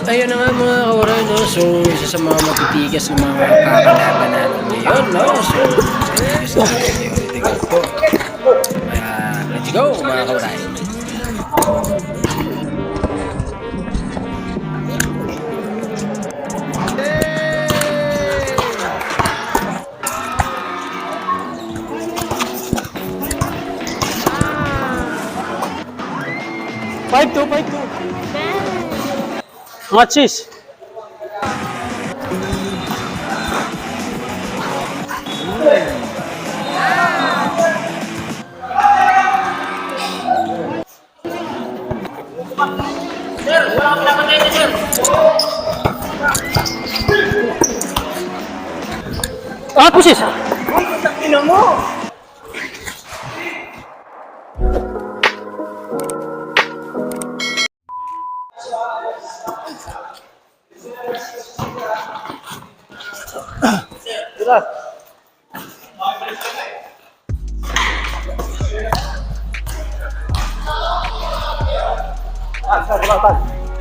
ayun na nga mga kawaray, no? So, isa sa mga matitigas ng mga kakalaban natin ngayon, no? So, matitigas natin ngayon. Tingnan po. Let's go, mga kawaray. Five two. Matches. Pusis. Ina mo!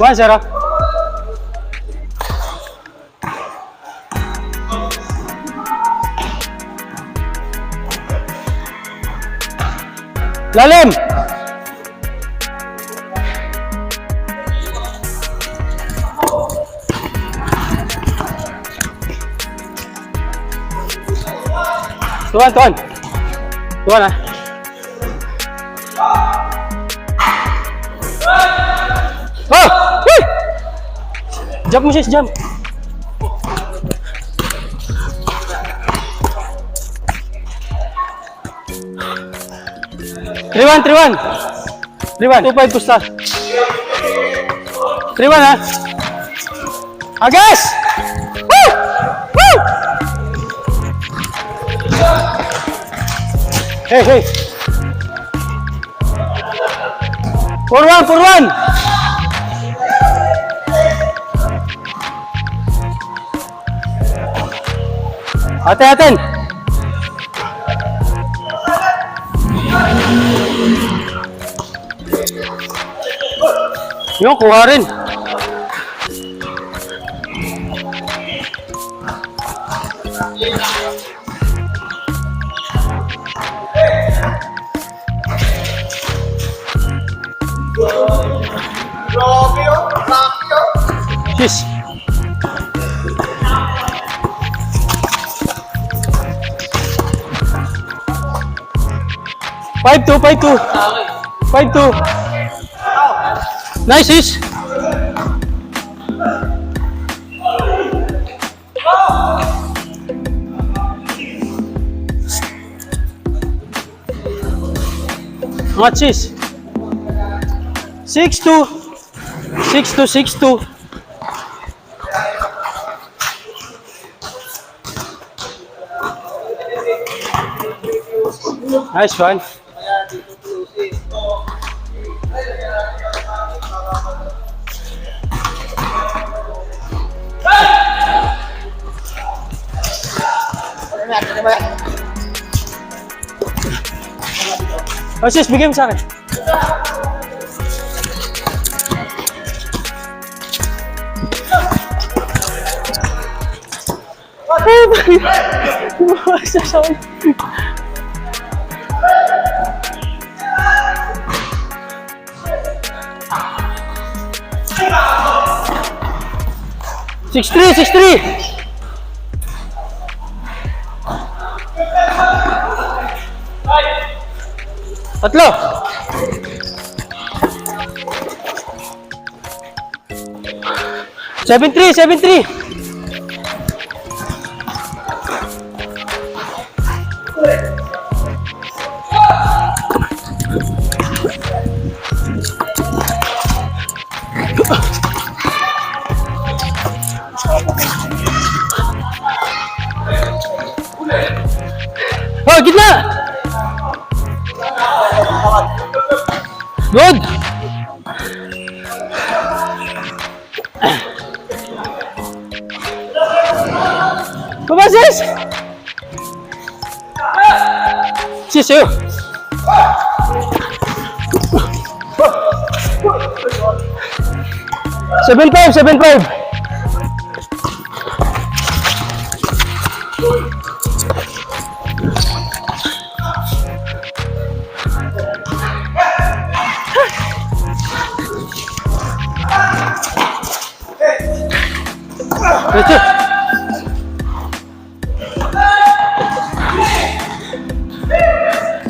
Buwan, Sarah. Lalim. Tuan. Tuan ah. Oh! Wih! Jump mo sis, jump. Triwan. 2-5 pusta. Triwan ha. Agas! Woo! Woo! Hey. 4-1. Aten. Yung kuha rin. Yes. Five two. Nice, sis. What, sis? 6-2. Nice one. Sis, bigay mo sa akin. Six three. Tatlo. Seven three. Oh, gitna. Good. Come on, sis. Sis, yuk. 7-5, 7-5. Ito.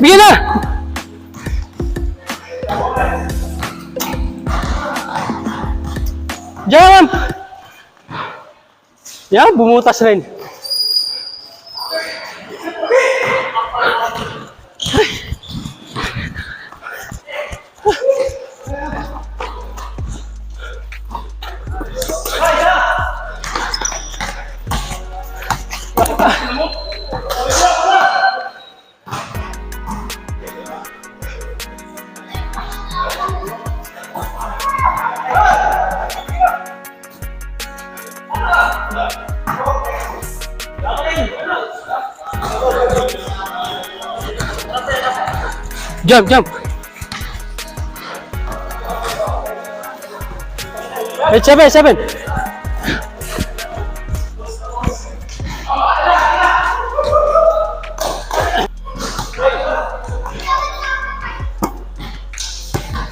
Bigyan na! Diyan! Yan, bumutas rin. Jump, jump. Hey, 7.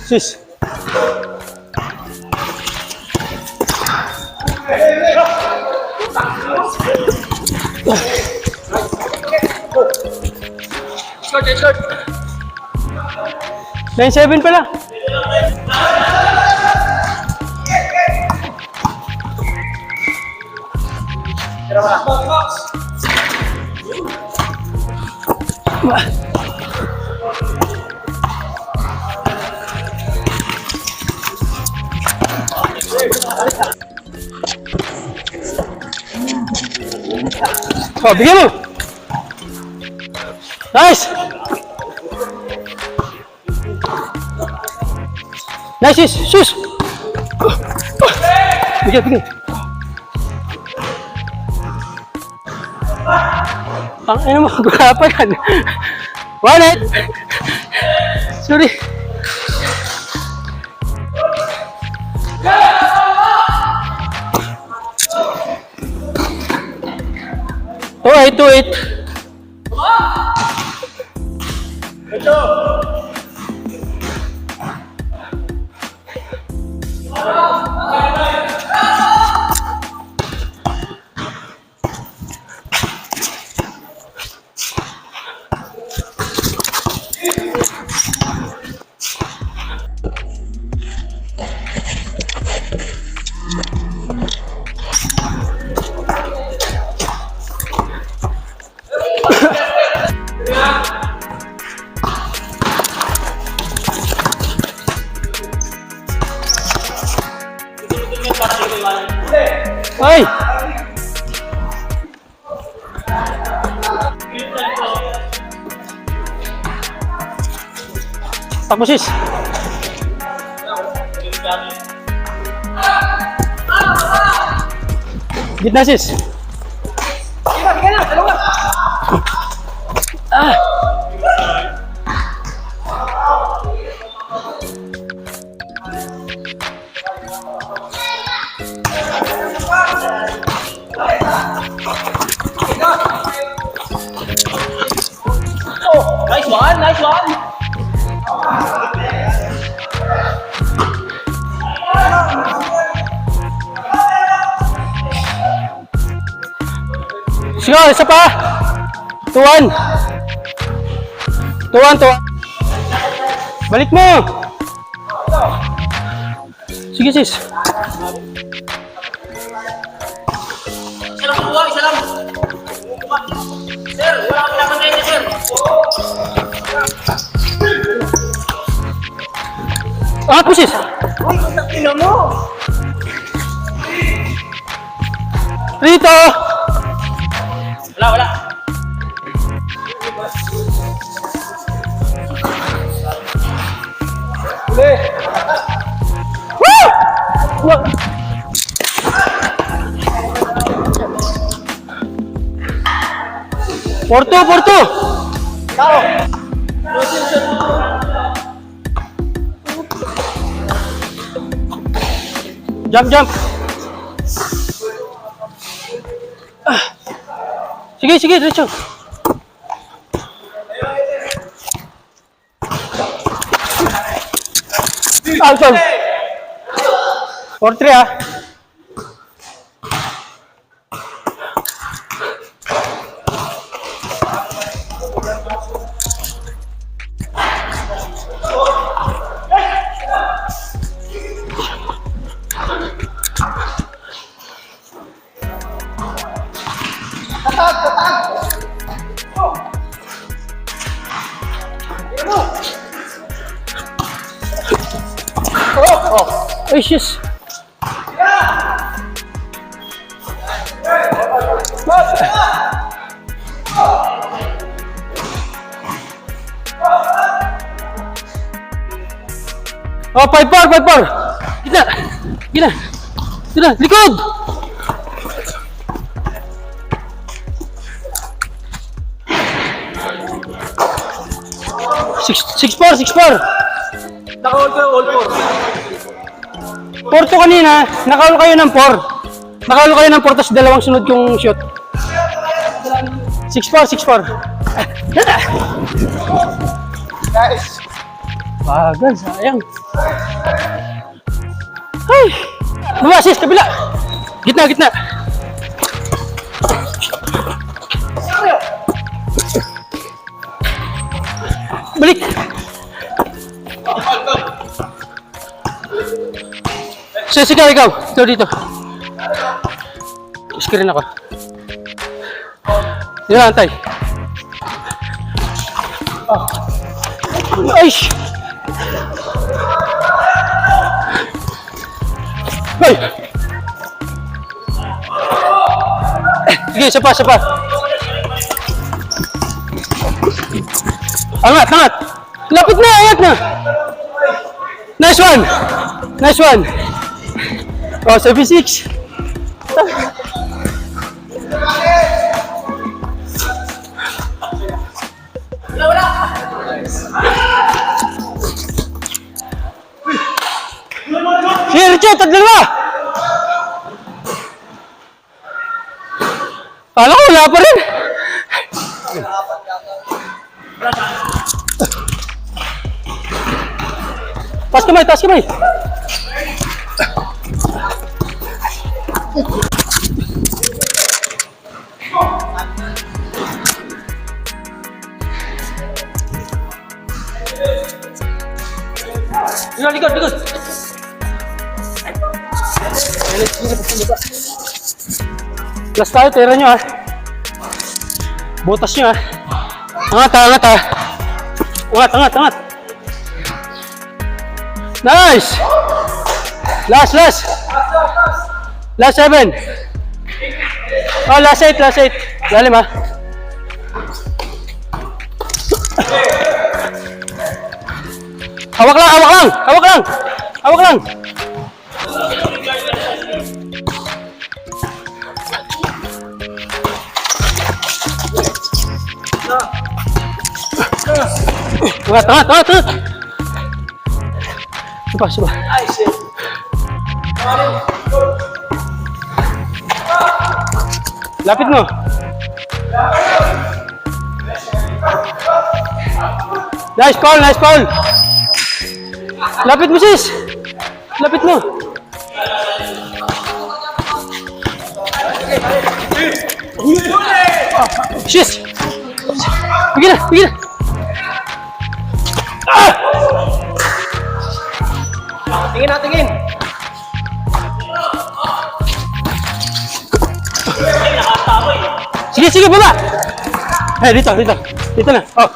Sis. Short. 9-7 pala. Oh, bigyan mo. Nice. Nice, sus. Bigyan. Ang ina mo, gulapa yan. 1-8. Sorry. Two eight. Ay! Takbo sis! Gitna sis! Bigyan na, dalawa. Ah! Oh, nice one. Sige, isa pa! 2-1. Balik mo! Sige sis. Isa lang. Sir, wala akong laban ngayon, sir. Angat mo sis! Uy, kusang ina mo. Rito! Wala. Woo! Wah! Porto! Tao. Jump, jump. Ah. Sige, sige, diretso. Out, out. 4-3 ah. Ay, shit. Oh, 5-4, 5-4. Gina. Gina. Gina, likod. Six four. Naka-hold ko yung all four. 4 to kanina, nakaul kayo ng 4. Nakaul kayo ng 4, tapos dalawang sunod yung shoot. 6-4. Guys. Bagal, sayang. Ay! Dua, sis, kabila. Gitna. Balik. Sis, ikaw. Ikaw dito. Screen ako. Yan, antay. Ay! Ay! Sige, isa pa. Angat! Lapit na, angat na! Nice one! Oh, 7-6. Sige, Richard, tagdala! Kala ko, wala pa rin. Taas kamay. Likod. Last tayo, tira nyo ah. Butas nyo ah. Angat ah. Angat. Nice! Last 7. Oh, last 8. Lalim ah. Hawak lang. Angat. Coba. Lapit mo. Nice call. Lapit mo, sis. Lapit mo. Sis. Begini. Tingin. Sige, baba. Dito na. Oh.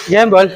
Game ball.